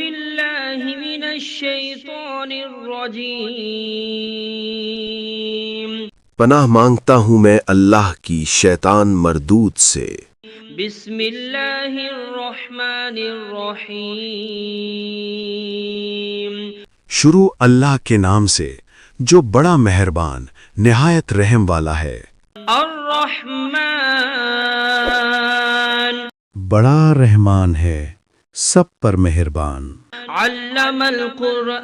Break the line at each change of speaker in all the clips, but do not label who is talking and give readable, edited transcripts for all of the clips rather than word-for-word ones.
بالله من الشيطان الرجيم
پناہ مانگتا ہوں میں اللہ کی شیطان مردود سے۔
بسم اللہ الرحمن الرحیم
شروع اللہ کے نام سے جو بڑا مہربان نہایت رحم والا ہے۔
الرحمن
بڑا رحمان ہے، سب پر مہربان۔
علم القرآن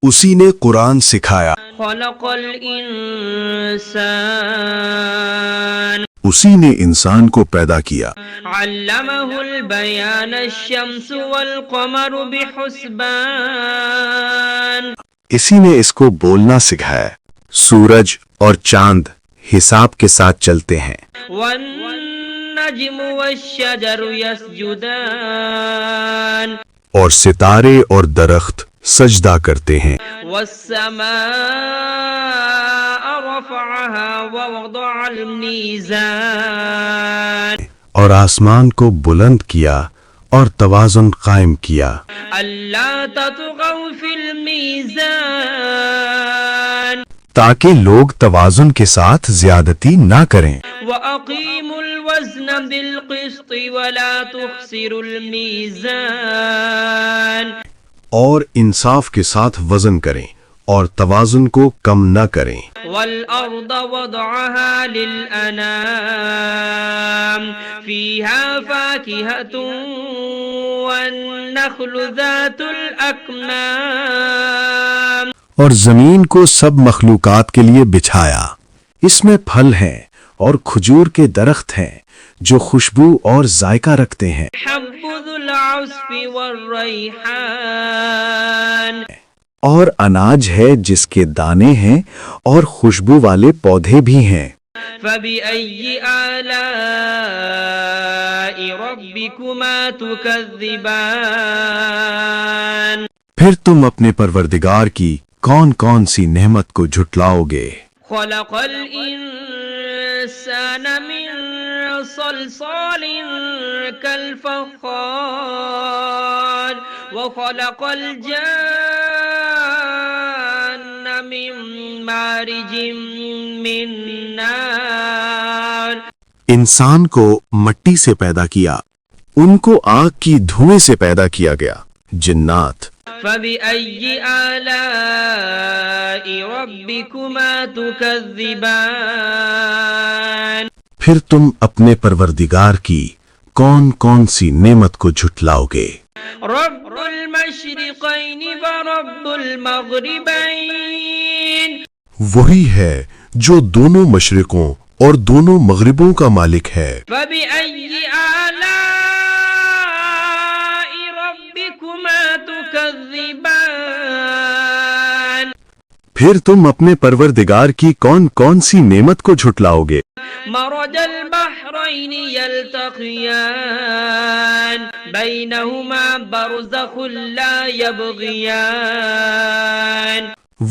اسی نے قرآن سکھایا،
خلق الانسان
اسی نے انسان کو پیدا کیا۔
علمہ البیان الشمس والقمر بحسبان
اسی نے اس کو بولنا سکھایا، سورج اور چاند حساب کے ساتھ چلتے ہیں۔
والنجم والشجر يسجدان
اور ستارے اور درخت سجدہ کرتے ہیں۔
والسماء رفعها ووضع الميزان
اور آسمان کو بلند کیا اور توازن قائم کیا،
ألا تطغوا في الميزان
تاکہ لوگ توازن کے ساتھ زیادتی نہ کریں۔
وأقيموا الوزن بالقسط ولا تخسروا الميزان
اور انصاف کے ساتھ وزن کریں اور توازن کو کم نہ کریں۔
والأرض وضعها للأنام فيها فاكهة والنخل ذات الأكمام
اور زمین کو سب مخلوقات کے لیے بچھایا، اس میں پھل ہیں اور کھجور کے درخت ہیں جو خوشبو اور ذائقہ رکھتے ہیں۔
حب ذو العصف والريحان
اور اناج ہے جس کے دانے ہیں اور خوشبو والے پودے بھی ہیں۔
فبأي آلاء ربكما تكذبان
پھر تم اپنے پروردگار کی کون کون سی نعمت کو جھٹلاؤ گے؟
خلق الإنسان من صلصال كالفخار وخلق الجان من مارج من نار
انسان کو مٹی سے پیدا کیا، ان کو آگ کی دھوئیں سے پیدا کیا گیا۔ جنات
فبأي آلاء ربكما تكذبان
پھر تم اپنے پروردگار کی کون کون سی نعمت کو جھٹلاؤ گے؟
رب المشرقين ورب المغربين
وہی ہے جو دونوں مشرقوں اور دونوں مغربوں کا مالک ہے۔
فبأي آلاء ربكما تكذبان
پھر تم اپنے پروردگار کی کون کون سی نعمت کو جھٹلاؤ گے؟
مرج البحرين يلتقيان بينهما برزخ لا يبغيان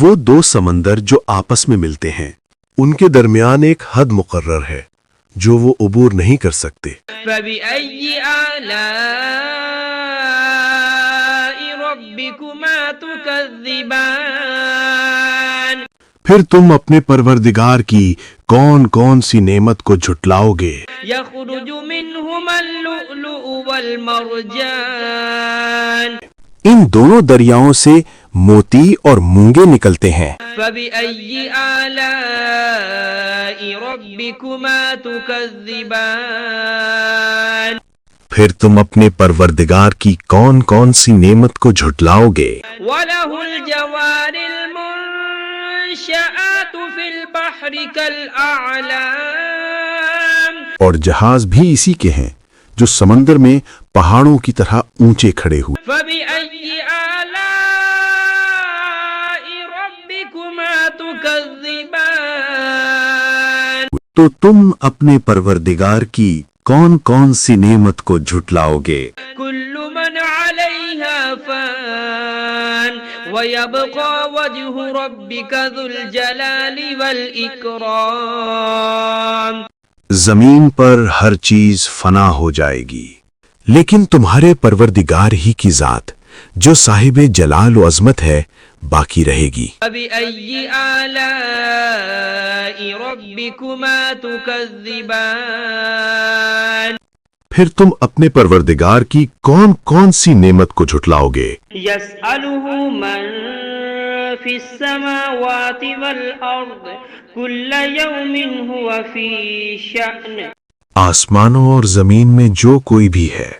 وہ دو سمندر جو آپس میں ملتے ہیں، ان کے درمیان ایک حد مقرر ہے جو وہ عبور نہیں کر سکتے۔
فبأي آلاء ربكما تكذبان
پھر تم اپنے پروردگار کی کون کون سی نعمت کو جھٹلاؤ گے؟
يخرج منهما اللؤلؤ والمرجان
ان دونوں دریاؤں سے موتی اور مونگے نکلتے ہیں۔
فبأي آلاء ربكما تكذبان
پھر تم اپنے پروردگار کی کون کون سی نعمت کو جھٹلاؤ گے؟
وله الجوار المنشآت في البحر كالأعلام
اور جہاز بھی اسی کے ہیں جو سمندر میں پہاڑوں کی طرح اونچے کھڑے ہوئے۔
فبأي آلاء ربكما تكذبان
تو تم اپنے پروردگار کی کون کون سی نعمت کو جھٹلاؤ گے؟
كل من عليها فان ويبقى وجه ربك ذو الجلال والإكرام
زمین پر ہر چیز فنا ہو جائے گی، لیکن تمہارے پروردگار ہی کی ذات جو صاحب جلال و عظمت ہے باقی رہے گی۔
فبأي آلاء ربكما تكذبان
پھر تم اپنے پروردگار کی کون کون سی نعمت کو جھٹلاؤ گے؟
يسأله من في السماوات والأرض كل يوم هو في شأن
آسمانوں اور زمین میں جو کوئی بھی ہے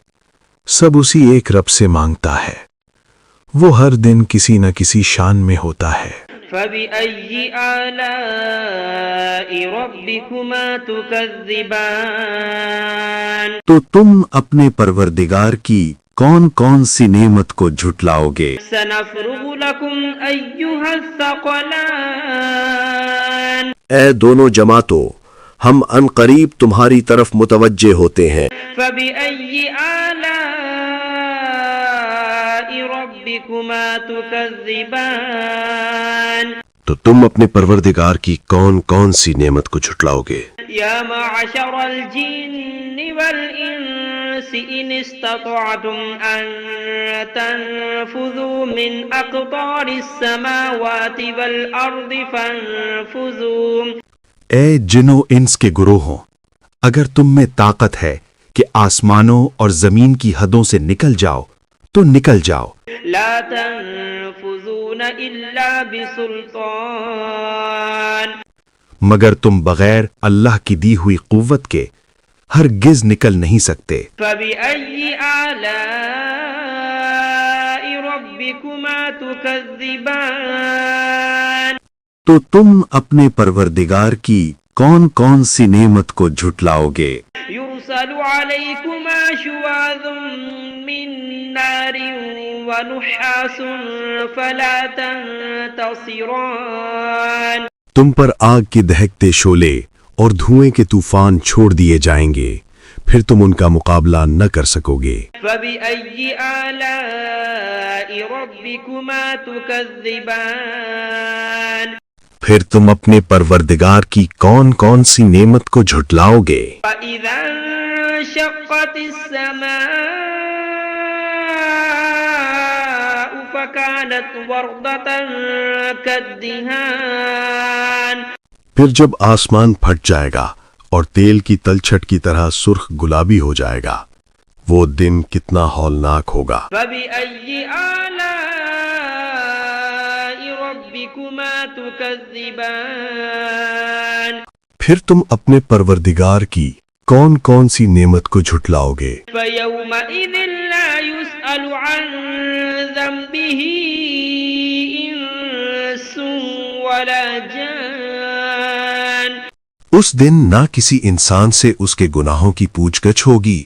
سب اسی ایک رب سے مانگتا ہے، وہ ہر دن کسی نہ کسی شان میں ہوتا ہے۔
فبأي آلاء ربكما تكذبان
تو تم اپنے پروردگار کی کون کون سی نعمت کو جھٹلاؤ گے؟
سنفرغ لكم أيها الثقلان
اے دونوں جماعتوں، ہم ان قریب تمہاری طرف متوجہ ہوتے ہیں۔
فبأي آلاء ربكما تكذبان
تو تم اپنے پروردگار کی کون کون سی نعمت کو جھٹلاؤ گے؟
يا معشر الجن والإنس إن استطعتم أن تنفذوا من أقطار السماوات والأرض فانفذوا
اے جن و انس کے گروہوں، اگر تم میں طاقت ہے کہ آسمانوں اور زمین کی حدوں سے نکل جاؤ تو نکل جاؤ،
لا تنفذون إلا بسلطان
مگر تم بغیر اللہ کی دی ہوئی قوت کے ہرگز نکل نہیں سکتے۔
فبأي آلاء ربكما تكذبان
تو تم اپنے پروردگار کی کون کون سی نعمت کو جھٹلاؤ گے؟
يرسل عليكما شواظ من نار ونحاس فلا تنتصران
تم پر آگ کے دہکتے شعلے اور دھوئیں کے طوفان چھوڑ دیے جائیں گے، پھر تم ان کا مقابلہ نہ کر سکو گے۔
فبأي آلاء ربكما تكذبان
پھر تم اپنے پروردگار کی کون کون سی نعمت کو جھٹلاؤ گے؟
فإذا انشقت السماء فكانت وردة كالدهان
پھر جب آسمان پھٹ جائے گا اور تیل کی تلچھٹ کی طرح سرخ گلابی ہو جائے گا، وہ دن کتنا ہولناک ہوگا۔
فبأي آلاء ربكما تكذبان
پھر تم اپنے پروردگار کی کون کون سی نعمت کو جھٹلاؤ گے؟
فيومئذ لا يسأل عن ذنبه إنس ولا جان
اس دن نہ کسی انسان سے اس کے گناہوں کی پوچھ گچھ ہوگی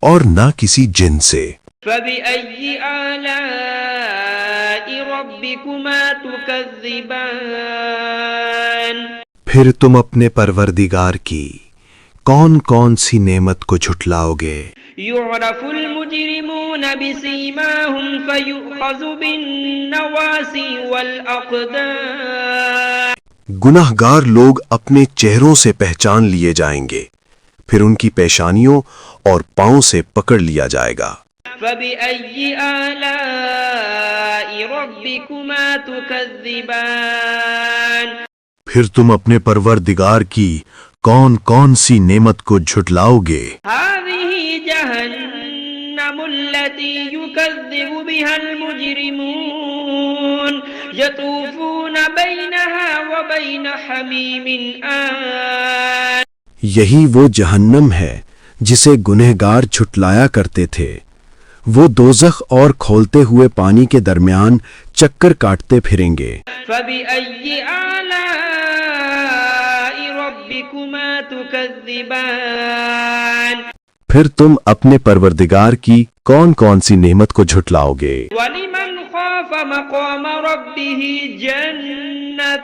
اور نہ کسی جن سے۔
فبأي آلاء ربكما تكذبان
پھر تم اپنے پروردگار کی کون کون سی نعمت کو جھٹلاؤ گے؟
يعرف المجرمون بسيماهم فيؤخذ بالنواصي والأقدام
گناہ گار لوگ اپنے چہروں سے پہچان لیے جائیں گے، پھر ان کی پیشانیوں اور پاؤں سے پکڑ لیا جائے گا۔
فبأي آلاء ربكما تكذبان
پھر تم اپنے پروردگار کی کون کون سی نعمت کو جھٹلاؤ گے؟
هذه جهنم التي يكذب بها المجرمون يطوفون بينها وبين حميم آن
یہی وہ جہنم ہے جسے گنہگار جھٹلایا کرتے تھے، وہ دوزخ اور کھولتے ہوئے پانی کے درمیان چکر کاٹتے پھریں گے۔
فبأي آلاء ربكما تكذبان
پھر تم اپنے پروردگار کی کون کون سی نعمت کو جھٹلاؤ گے؟
ولمن خاف مقام ربه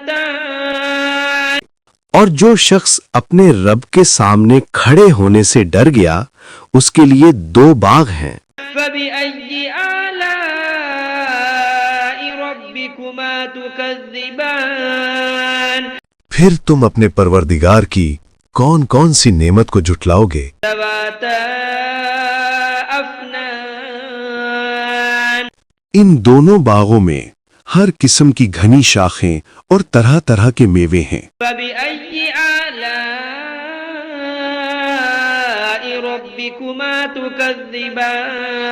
جنتان
اور جو شخص اپنے رب کے سامنے کھڑے ہونے سے ڈر گیا اس کے لیے 2 باغ ہیں۔
فبأي آلاء ربكما تكذبان
پھر تم اپنے پروردگار کی کون کون سی نعمت کو جھٹلاؤ گے؟
ذواتا أفنان
ان دونوں باغوں میں ہر قسم کی گھنی شاخیں اور طرح طرح کے میوے ہیں۔
فبأي آلاء ربكما تكذبان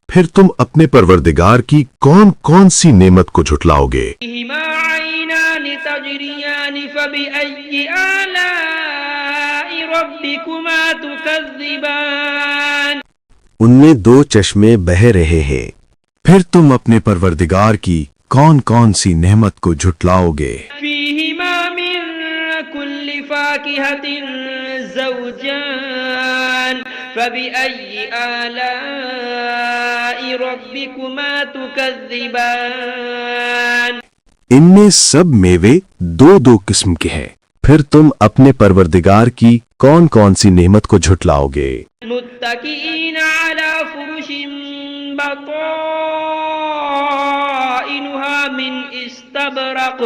پھر تم اپنے پروردگار کی کون کون سی نعمت کو جھٹلاؤ گے؟
فيهما عينان تجريان فبأي آلاء ربكما تكذبان
ان میں دو چشمے بہہ رہے ہیں، پھر تم اپنے پروردگار کی کون کون سی نعمت کو جھٹلاؤ گے؟
فيهما من كل فاكهة زوجان فبأي آلاء ربكما تكذبان
ان میں سب میوے دو دو قسم کے ہیں، پھر تم اپنے پروردگار کی کون کون سی نعمت کو جھٹلاؤ گے؟
متكئين على فرش بطائنها من استبرق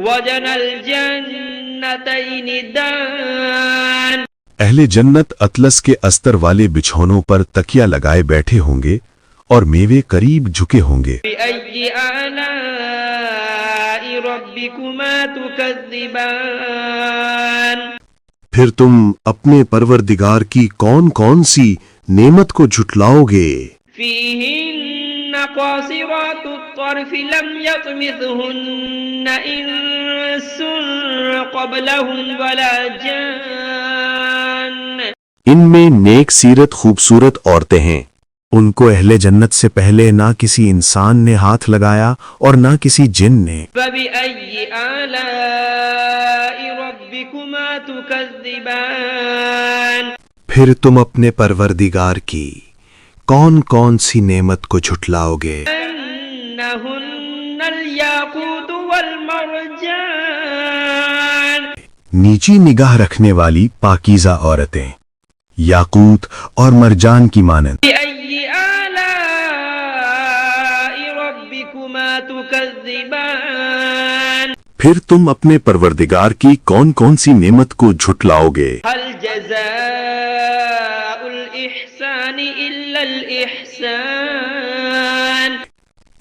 وجنى الجنتين دان
اہل جنت اطلس کے استر والے بچھونوں پر تکیہ لگائے بیٹھے ہوں گے اور میوے قریب جھکے ہوں گے۔
بأي آلاء ربكما تكذبان
پھر تم اپنے پروردگار کی کون کون سی نعمت کو جھٹلاؤ گے؟
فيهن قاصرات الطرف لم يطمثهن إنس قبلهم ولا جان
ان میں نیک سیرت خوبصورت عورتیں ہیں، ان کو اہل جنت سے پہلے نہ کسی انسان نے ہاتھ لگایا اور نہ کسی جن نے۔
فبأي آلاء ربكما تكذبان
پھر تم اپنے پروردگار کی کون کون سی نعمت کو جھٹلاؤ گے؟
أنهن الياقوت والمرجان
نیچی نگاہ رکھنے والی پاکیزہ عورتیں، یاقوت اور مرجان کی مانند۔
بأي آلاء ربكما تكذبان
پھر تم اپنے پروردگار کی کون کون سی نعمت کو جھٹلاؤ گے؟
هل جزاء الإحسان إلا الإحسان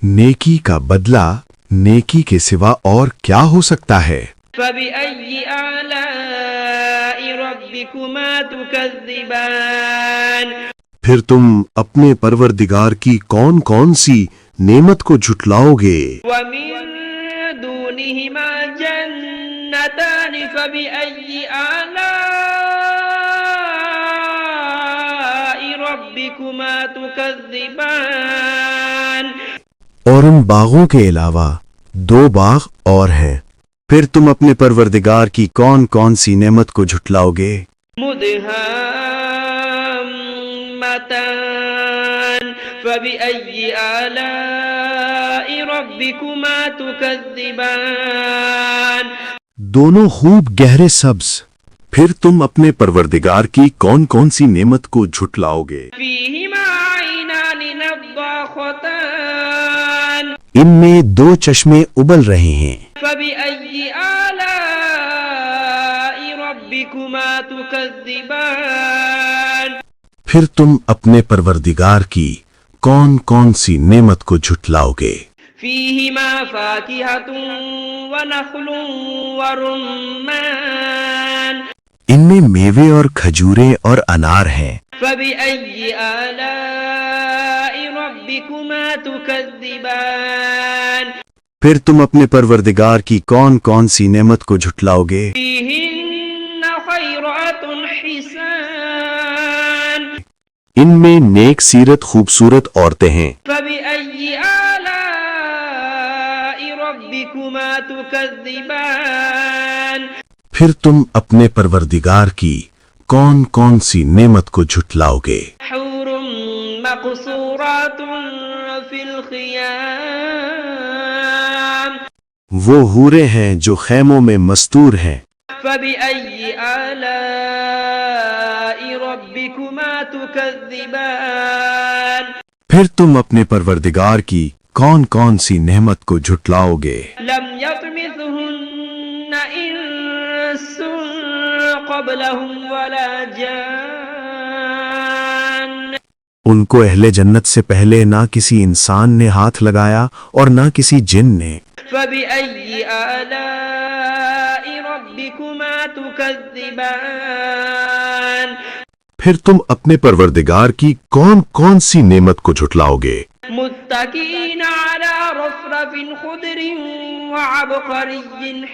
نیکی کا بدلہ نیکی کے سوا اور کیا ہو سکتا ہے؟
فبأي آلاء ربكما تكذبان
پھر تم اپنے پروردگار کی کون کون سی نعمت کو جھٹلاؤ گے؟
ومن دونهما جنتان فبأي آلاء ربكما تكذبان
اور ان باغوں کے علاوہ دو باغ اور ہیں، پھر تم اپنے پروردگار کی کون کون سی نعمت کو جھٹلاؤ گے؟
مدهامتان فبأي آلاء ربكما تكذبان
دونوں خوب گہرے سبز، پھر تم اپنے پروردگار کی کون کون سی نعمت کو جھٹلاؤ گے؟
فيهما عينان نضاختان
ان میں دو چشمے ابل رہے ہیں،
فبأي آلاء ربكما تكذبان
پھر تم اپنے پروردگار کی کون کون سی نعمت کو جھٹلاؤ گے؟
فيهما فاكهة ونخل ورمان
ان میں میوے اور کھجوریں اور انار ہیں،
فبأي آلاء ربكما تكذبان
پھر تم اپنے پروردگار کی کون کون سی نعمت کو جھٹلاؤ گے؟
فيهن خيرات حسان
ان میں نیک سیرت خوبصورت عورتیں ہیں،
فبأي آلاء ربكما تكذبان
پھر تم اپنے پروردگار کی کون کون سی نعمت کو جھٹلاؤ گے؟
حور مقصورات في الخيام
وہ حوریں ہیں جو خیموں میں مستور ہیں،
فبأي آلاء ربكما تكذبان
پھر تم اپنے پروردگار کی کون کون سی نعمت کو جھٹلاؤ گے؟
لم يطمثهن إنس قبلهم ولا جان
ان کو اہل جنت سے پہلے نہ کسی انسان نے ہاتھ لگایا اور نہ کسی جن نے.
فبأي آلاء ربكما تكذبان
پھر تم اپنے پروردگار کی کون کون سی نعمت کو جھٹلاؤ گے؟
متكئين على رفرف خضر وعبقري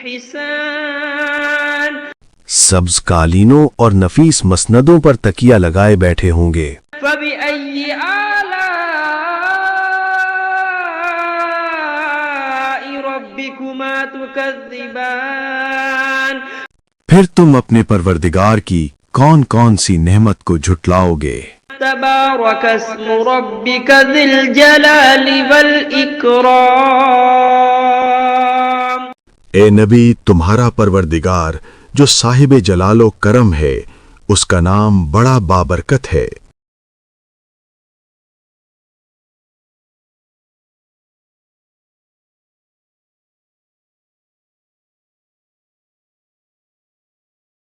حسان
سبز قالینوں اور نفیس مسندوں پر تکیہ لگائے بیٹھے ہوں گے.
فبأي آلاء ربكما تكذبان
پھر تم اپنے پروردگار کی کون کون سی نعمت کو جھٹلاؤ گے؟
تبارك اسم ربك ذي الجلال والإكرام
اے نبی، تمہارا پروردگار جو صاحب جلال و کرم ہے، اس کا نام بڑا بابرکت ہے.